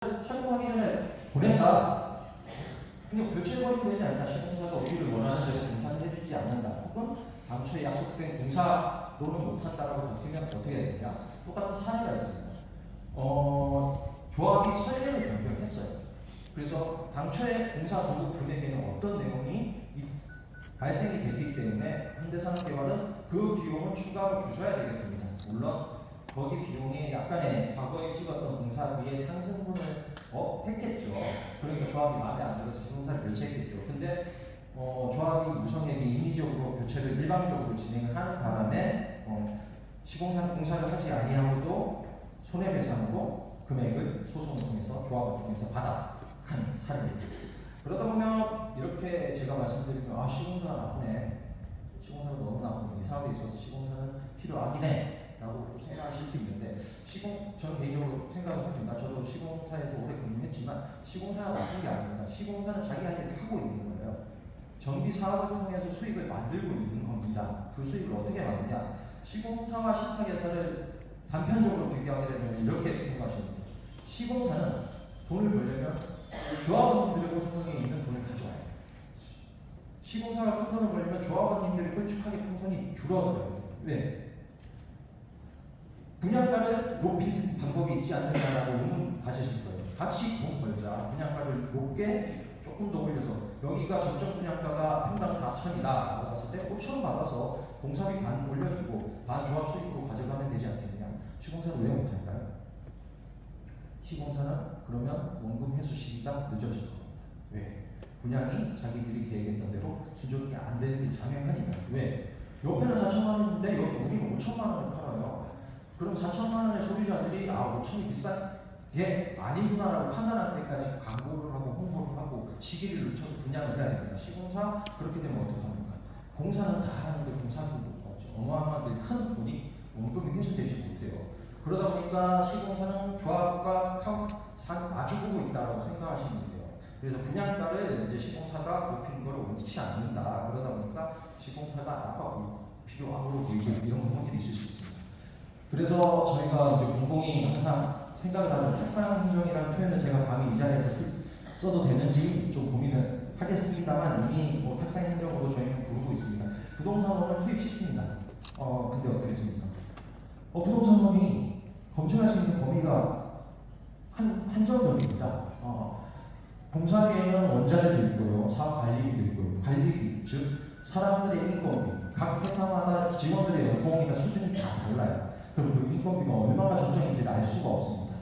착용하기 전에 보낸다. 근데 교체해버리면 되지 않나? 시공사가 우리를 원하는 대로 공사를 해주지 않는다. 혹은 당초에 약속된 공사로는 못한다라고 버티면 어떻게 되느냐? 똑같은 사례가 있습니다. 조합이 설계를 변경했어요. 그래서 당초에 공사 도급 금액에는 어떤 내용이 발생이 됐기 때문에 현대산업개발은 그 비용을 추가로 주셔야 되겠습니다. 물론 거기 비용에 약간의 과거에 찍었던 공사비의 상승분을 했겠죠. 그러니까 조합이 마음에 안 들어서 시공사를 교체했겠죠. 근데 조합이 우선에게 인위적으로 교체를 일방적으로 진행을 하는 바람에 시공사는 공사를 하지 아니하고도 손해배상으로 금액을 소송을 통해서 조합을 통해서 받아간 사례입니다. 그러다 보면 이렇게 제가 말씀드리면 시공사가 나쁘네, 시공사가 너무 나쁘네, 이 사업에 있어서 시공사는 필요하긴 해 라고 생각하실 수 있는데, 저는 개인적으로 생각을 합니다. 저도 시공사에서 오래 근무했지만 시공사가 나쁜 게 아닙니다. 시공사는 자기 할 일을 하고 있는 거예요. 정비 사업을 통해서 수익을 만들고 있는 겁니다. 그 수익을 어떻게 만드냐? 시공사와 신탁회사를 단편적으로 비교하게 되면 이렇게 생각하시면 돼요. 시공사는 돈을 벌려면 조합원님들의 호주머니에 있는 돈을 가져와야 돼요. 시공사가 큰 돈을 벌려면 조합원님들이 홀쭉하게 풍선이 줄어들어요. 왜? 분양가를 높이는 방법이 있지 않느냐라고 의문 가지실 거예요. 같이 돈 벌자. 분양가를 높게 조금 더 올려서, 여기가 적정 분양가가 평당 4천이다 라고 봤을 때 5천 받아서 공사비 반 올려주고 반 조합 수익으로 가져가면 되지 않겠느냐. 시공사는 왜 못할까요? 시공사는 그러면 원금 회수 시기가 늦어질 겁니다. 왜? 분양이 자기들이 계획했던 대로 수적이 안 되는 게 자명하니까. 왜? 옆에는 4천만 원인데 여기 우리는 5천만 원을 팔아요. 그럼 4천만 원의 소비자들이 5천이 비싼 게 아니구나라고 판단할 때까지 광고를 하고 홍보를 하고 시기를 늦춰서 분양을 해야 됩니다. 시공사 그렇게 되면 어떡합니까? 공사는 다 하는데 공사비도 없죠. 어마어마하게 큰 돈이 원금이 회수되지 못해요. 그러다 보니까 시공사는 조합과 마주보고 있다고 생각하시면 돼요. 그래서 분양가를 이제 시공사가 높이는 걸 원치 않는다. 그러다 보니까 시공사가 나빠고 필요함으로 보이고 이런 부분들이 있을 수 있습니다. 그래서 저희가 이제 공공이 항상 생각을 하죠. 탁상행정이라는 표현을 제가 감히 이 자리에서 써도 되는지 좀 고민을 하겠습니다만, 이미 탁상행정으로 저희는 부르고 있습니다. 부동산원을 투입시킵니다. 근데 어떻겠습니까? 부동산원이 검증할 수 있는 범위가 한정적입니다. 공사계에는 원자재도 있고요, 사업관리비도 있고요, 관리비, 즉 사람들의 인건비, 각 회사마다 직원들의 연봉이나 수준이 다 달라요. 그럼 그 인건비가 얼마나 적정인지 알 수가 없습니다.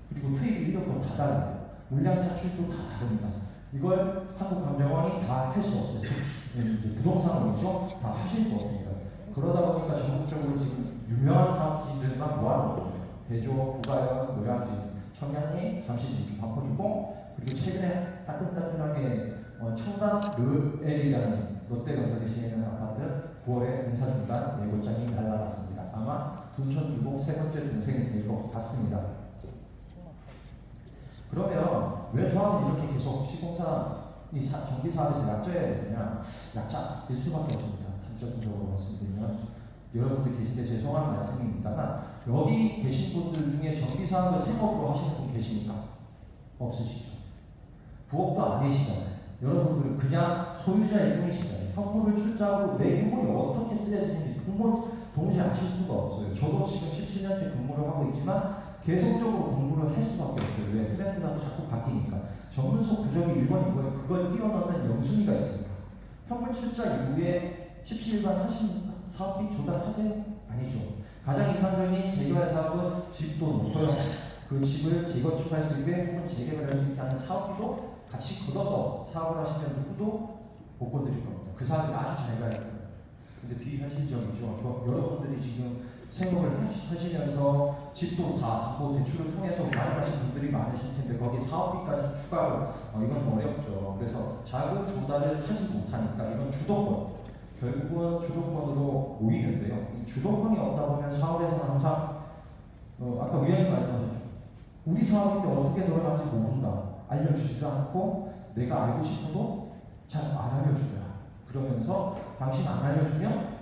그리고 투입 인력도 다 달라요. 물량 산출도 다 다릅니다. 이걸 한국감정원이 다 할 수 없어요. 이제 부동산원이죠. 다 하실 수 없습니다. 그러다 보니까 전국적으로 지금 유명한 사업지들만 모아놓은 거예요. 대조, 부가연, 노량진, 청량리, 잠시진주, 반포주공, 그리고 최근에 따끈따끈하게 청담 르엘이라는 롯데건설이 시행하는 아파트 9월에 공사 중단 예고장이 날라갔습니다. 아마 둔천주공 세 번째 동생이 될 것 같습니다. 그러면 왜 조합은 이렇게 계속 시공사 정비 사업에서 약자여야 되느냐? 약자일 수밖에 없습니다. 단적으로 말씀드리면 여러분들 계신데 죄송한 말씀입니다만, 여기 계신 분들 중에 정비 사업을 생업으로 하시는 분 계십니까? 없으시죠? 부업도 아니시잖아요. 여러분들은 그냥 소유자의 분이시잖아요. 현물을 출자하고 내 현물이 어떻게 쓰여지는지 동시에 아실 수가 없어요. 저도 지금 17년째 근무를 하고 있지만 계속적으로 공부를 할 수밖에 없어요. 왜? 트렌드가 자꾸 바뀌니까. 전문속 구조비 1번 이거에 그걸 뛰어넘는 영순위가 있습니다. 현물 출자 이후에 17반 하신 사업비 조달하세요? 아니죠. 가장 이상적인 재개발 사업은 집도 높아요. 그 집을 재건축할 수 있게 혹은 재개발할 수 있게 하는 사업비도 같이 걷어서 사업을 하시면 누구도 못 건드릴 겁니다. 그 사업이 아주 잘 가야 돼요. 근데 비현실적이죠. 여러분들이 지금 생업을 하시면서 집도 다 담보 대출을 통해서 마련하신 분들이 많으실 텐데 거기에 사업비까지 추가로 이건 어렵죠. 그래서 자금 조달을 하지 못하니까 이런 주도권, 결국은 주도권으로 모이는데요. 이 주도권이 없다 보면 사업에서는 항상 아까 위원님 말씀하셨죠. 우리 사업인데 어떻게 돌아가는지 모른다. 알려주지도 않고 내가 알고 싶어도 잘 안 알려주더라. 그러면서 당신 안 알려주면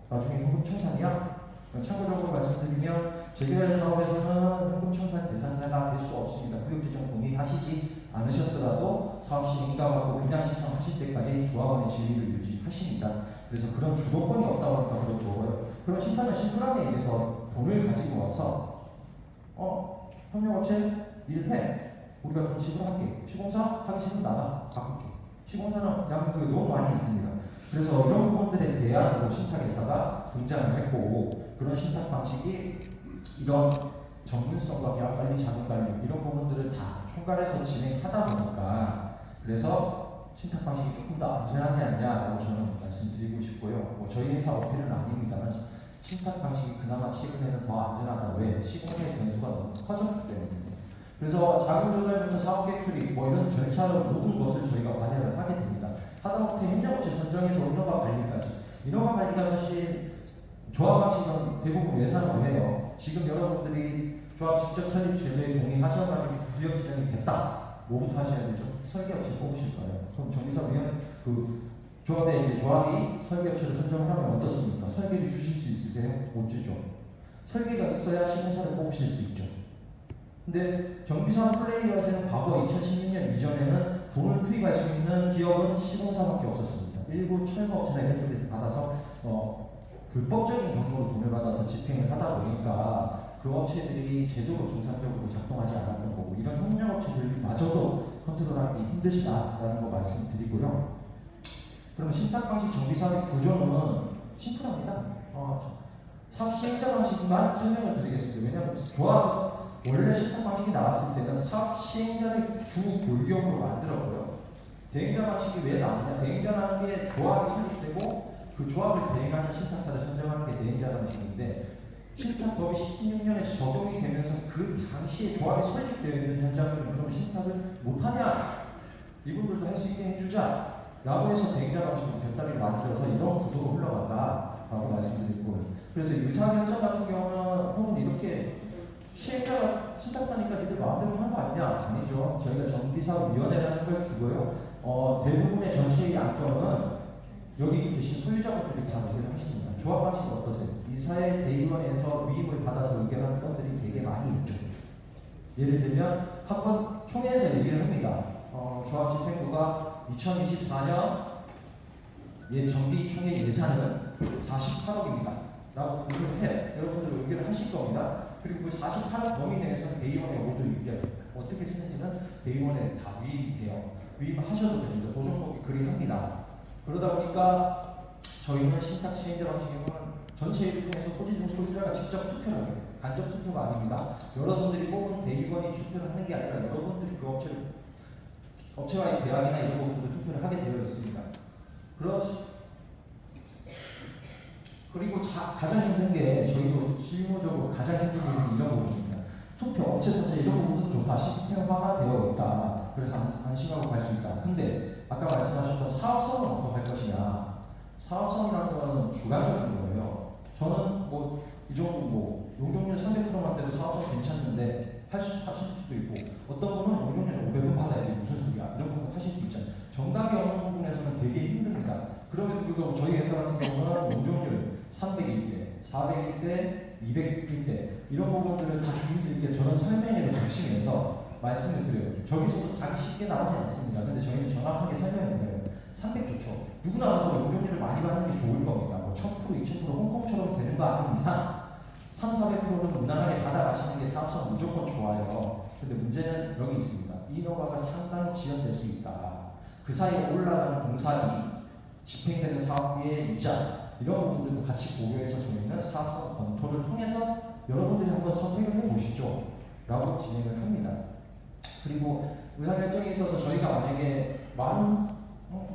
나중에 현금 청산이야? 참고적으로 말씀드리면 재개발 사업에서는 현금청산 대상자가 될 수 없습니다. 구역지정 동의하시지 않으셨더라도 사업 시행인가 받고 분양 신청하실 때까지 조합원의 지위를 유지하십니다. 그래서 그런 주도권이 없다 보니까 그렇고, 그런 심판은 심플하게 얘기해서 돈을 가지고 와서 협력업체 일해, 우리가 돈 지불할게, 시공사 하기 싫으면 나가 바꿀게. 시공사는 대한민국에 너무 많이 있습니다. 그래서 이런 부분들에 대한 신탁회사가 등장을 했고, 그런 신탁 방식이 이런 전문성과 계약관리, 자금관리 이런 부분들을 다 총괄해서 진행하다 보니까, 그래서 신탁 방식이 조금 더 안전하지 않냐라고 저는 말씀드리고 싶고요. 뭐 저희 회사 어필은 아닙니다만 신탁 방식이 그나마 최근에는 더 안전하다. 왜? 시공의 변수가 너무 커졌기 때문에. 그래서 자금 조달부터 사업 계획 수립 뭐 이런 절차로 모든 것을 저희가 관여를 하게 됩니다. 하다못해 협력업체 선정에서 인허가 관리까지. 인허가 관리가 사실 조합 방식은 대부분 예산으로 해요. 지금 여러분들이 조합 직접 설립 제도에 동의하셔가지고 구역 지정이 됐다. 뭐부터 하셔야 되죠? 설계업체 뽑으실 거예요. 그럼 정비사위원 조합에 이제 조합이 설계업체를 선정하면 어떻습니까? 설계를 주실 수 있으세요? 못 주죠. 설계가 있어야 시공사를 뽑으실 수 있죠. 근데 정비사업 플레이어에서는 과거 2016년 이전에는 돈을 투입할 수 있는 기업은 시공사밖에 없었습니다. 일부 철거업체나 이런 쪽에서 받아서 불법적인 경로로 돈을 받아서 집행을 하다 보니까 그 업체들이 제대로 정상적으로 작동하지 않았던 거고, 이런 협력업체들마저도 컨트롤하기 힘드시다라는 거 말씀드리고요. 그러면 신탁 방식 정비사업의 구조는 심플합니다. 사업 시행자 방식만 설명을 드리겠습니다. 왜냐하면 조합은 원래 신탁 방식이 나왔을 때는 사업 시행자를 주 골격으로 만들었고요. 대행자 방식이 왜 나왔냐? 대행자라는 게 조합이 설립되고 그 조합을 대행하는 신탁사를 선정하는 게 대행자 방식인데, 신탁법이 16년에 적용이 되면서 그 당시에 조합이 설립되어 있는 현장들은 그럼 신탁을 못하냐? 이분들도 할 수 있게 해주자 라고 해서 대행자 방식으로 곁다리를 만들어서 이런 구도로 흘러간다라고 말씀드리고, 그래서 의사결정 같은 경우는 혹은 이렇게 시행자가 신탁사니까 니들 마음대로 하는 거 아니냐? 아니죠. 저희가 정비사업위원회라는 걸 주고요. 대부분의 전체의 안건은 여기 계신 소유자분들이 다 의견을 하십니다. 조합 방식은 어떠세요? 이사회 대의원에서 위임을 받아서 의견하는 건들이 되게 많이 있죠. 예를 들면 한번 총회에서 얘기를 합니다. 조합 집행부가 2024년 정기총회 예산은 48억입니다. 라고 의견을 해요. 여러분들 의견을 하실 겁니다. 그리고 그 48억 범위 내에서 대의원에 모두 의견합니다. 어떻게 쓰는지는 대의원에 다 위임해요. 위임하셔도 됩니다. 도정법이 그리합니다. 그러다 보니까 저희는 신탁 시행자 방식에서는 전체를 통해서 토지등 소유자가 직접 투표를 하게 돼요. 간접 투표가 아닙니다. 여러분들이 뽑은 대의원이 투표를 하는 게 아니라 여러분들이 그 업체와의 계약이나 이런 부분들을 투표를 하게 되어 있습니다. 그리고 가장 힘든 게, 저희도 실무적으로 가장 힘든 부분이 이런 부분입니다. 투표, 업체 선정 이런 부분도 좋다. 시스템화가 되어 있다. 그래서 안심하고 갈 수 있다. 근데 아까 말씀하셨던 사업성은 어떻게 할 것이냐. 사업성이라는 거는 주관적인 거예요. 저는 이 정도 용적률 300%만 돼도 사업성 괜찮은데 하실 수도 있고, 어떤 분은 용적률 500원 받아야지 무슨 소리야 이런 부분 하실 수 있잖아요. 정답이 없는 부분에서는 되게 힘듭니다. 그럼에도 불구하고 저희 회사 같은 경우는 용적률 301대, 401대, 201대 이런 부분들을 다 주민들께 저런 설명회를 거치면서 말씀을 드려요. 저기서도 가기 쉽게 나오지 않습니다. 근데 저희는 정확하게 설명을 드려요. 300 좋죠. 누구나 봐도 용적률을 많이 받는 게 좋을 겁니다. 1000%, 2000% 홍콩처럼 되는 거 아닌 이상 300~400%는 무난하게 받아가시는 게 사업성 무조건 좋아요. 근데 문제는 여기 있습니다. 인허가가 상당히 지연될 수 있다. 그 사이에 올라가는 공사비, 집행되는 사업비의 이자 이런 부분들도 같이 고려해서 저희는 사업성 검토를 통해서 여러분들이 한번 선택을 해보시죠 라고 진행을 합니다. 그리고 의사결정에 있어서 저희가 만약에 많은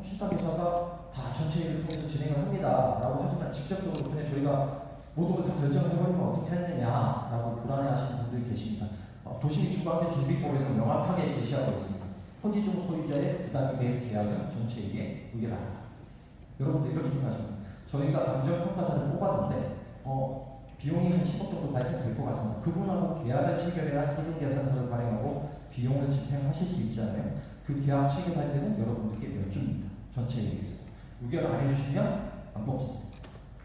신탁회사가 다 전체 일을 통해서 진행을 합니다 라고 하지만 직접적으로 그냥 저희가 모두 다 결정해버리면 어떻게 했느냐라고 불안해하시는 분들이 계십니다. 도시민 추가된 준비법에서 명확하게 제시하고 있습니다. 토지등 소유자의 부담이 된 계약은 전체에게 의결한다. 여러분들 이렇게 생각하십니다. 저희가 감정평가사를 뽑았는데 비용이 한 10억 정도 발생될 것 같습니다. 그분하고 계약을 체결해야 세금계산서를 발행하고 비용을 집행하실 수 있잖아요. 그 계약 체결할 때는 여러분들께 몇 주입니다. 전체에 대해서. 의결 안 해주시면 안 뽑습니다.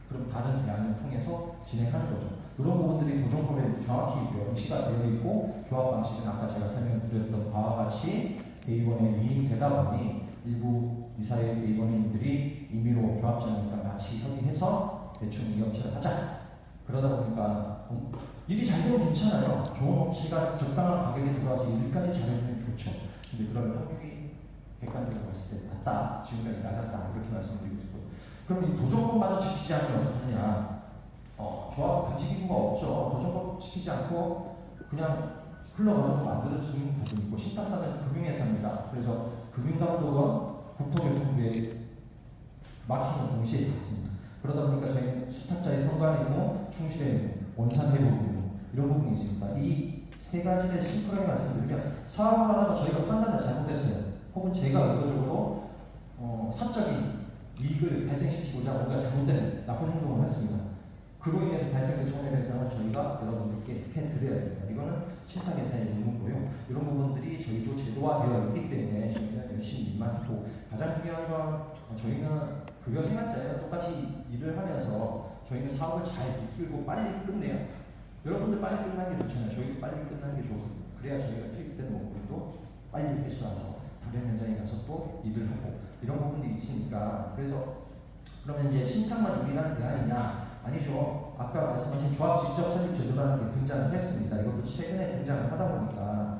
그럼 다른 계약을 통해서 진행하는 거죠. 이런 부분들이 도정법에 정확히 명시가 되어 있고 조합 방식은 아까 제가 설명드렸던 바와 같이 대의원에 위임되다 보니 일부 이사회 대의원님들이 임의로 조합장님과 같이 협의해서 대충 이 업체를 하자. 그러다 보니까 일이 잘 되면 괜찮아요. 좋은 업체가 적당한 가격에 들어와서 일까지 잘해주면 좋죠. 근데 그런 확률이 객관적으로 봤을 때 낮다. 지금까지 낮았다. 이렇게 말씀드리고 싶고. 그럼 이 도정법마저 지키지 않으면 어떡하느냐. 조합 감시기구가 없죠. 도정법 지키지 않고 그냥 흘러가도록 만들어지는 부분이고 신탁사는 금융회사입니다. 그래서 금융감독원 국토교통부에 막히는 동시에 있습니다. 그러다 보니까 저희는 수탁자의 선관이고 충실의 의무, 원산회복 의무 이런 부분이 있습니다. 이 세 가지를 심플하게 말씀드리면 사업을 하다가 저희가 판단을 잘못했어요. 혹은 제가 의도적으로 사적인 이익을 발생시키고자 뭔가 잘못된 나쁜 행동을 했습니다. 그로 인해서 발생된 손해배상을 저희가 여러분들께 해드려야 됩니다. 이거는 신탁회사의 의무고요. 이런 부분들이 저희도 제도화되어 있기 때문에 저희는 열심히 일만 하고 가장 중요한 건 저희는 급여 생활자예요. 똑같이 일을 하면서 저희는 사업을 잘 이끌고 빨리 끝내요. 여러분들 빨리 끝나는 게 좋잖아요. 저희도 빨리 끝나는 게 좋고 그래야 저희가 투입된 원금도 빨리 회수해서 다른 현장에 가서 또 일을 하고 이런 부분들이 있으니까 그래서 그러면 이제 신탁만 유일한 대안이냐? 아니죠. 아까 말씀하신 조합 직접 설립 제도라는 게 등장을 했습니다. 이것도 최근에 등장을 하다 보니까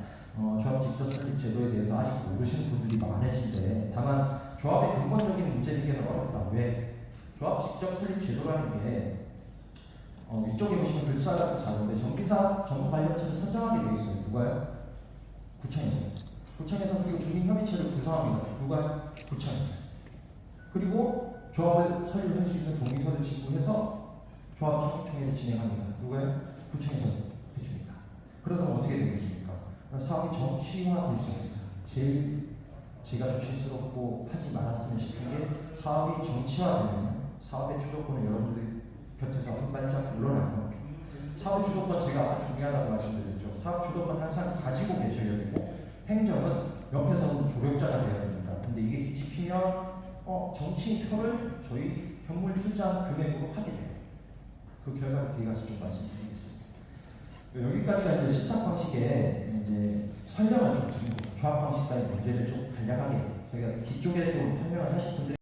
조합 직접 설립 제도에 대해서 아직 모르시는 분들이 많으신데 다만 조합의 근본적인 문제 해결은 어렵다. 왜? 조합 직접 설립 제도라는 게 위쪽에 보시면 글자가 작은데 정비사 정부관리업체를 선정하게 되어 있어요. 누가요? 구청에서. 구청에서 그리고 주민협의체를 구성합니다. 누가? 구청에서. 그리고 조합을 설립할 수 있는 동의서를 지구해서 조합 협의총회를 진행합니다. 누가요? 구청에서 해줍니다. 그러면 어떻게 되겠습니까? 사업이 정치화될 수 있습니다. 제일 제가 조심스럽고 하지 말았으면 싶은 게 사업이 정치화되면 사업의 주도권을 여러분들 곁에서 한 발짝 물러나는 겁니다. 사업 주도권 제가 아까 중요하다고 말씀드렸죠. 사업 주도권 항상 가지고 계셔야 되고 행정은 옆에서는 조력자가 되어야 됩니다. 근데 이게 뒤집히면 정치인 표를 저희 현물 출자 금액으로 하게 돼요. 그 결과를 뒤에 가서 좀 말씀드리겠습니다. 여기까지가 이제 신탁 방식의 이제 설명을 좀 드린 거예요. 조합 방식과의 문제를 좀 간략하게 저희가 뒤쪽에도 설명을 하실 분들이